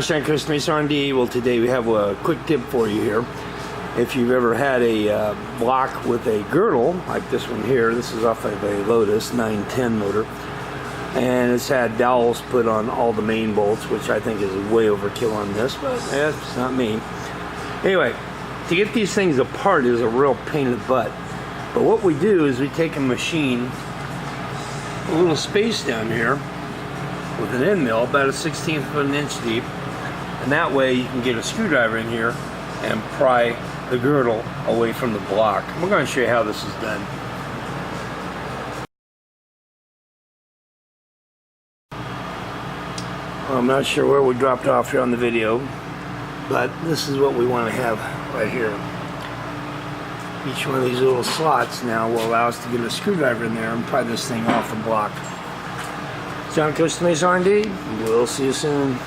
John Customer R&D. Well, today we have a quick tip for you here. If you've ever had a block with a girdle, like this one here, this is off of a Lotus 910 motor, and it's had dowels put on all the main bolts, which I think is way overkill on this, but that's not me. Anyway, to get these things apart is a real pain in the butt. But what we do is we take a machine, a little space down here, with an end mill about 1/16 of an inch deep, and that way you can get a screwdriver in here and pry the girdle away from the block. We're going to show you how this is done. Well, I'm not sure where we dropped off here on the video, but this is what we want to have right here. Each one of these little slots now will allow us to get a screwdriver in there and pry this thing off the block. John Customer R&D. We'll see you soon.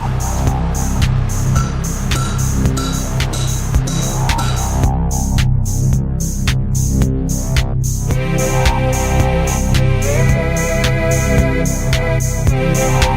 Yeah.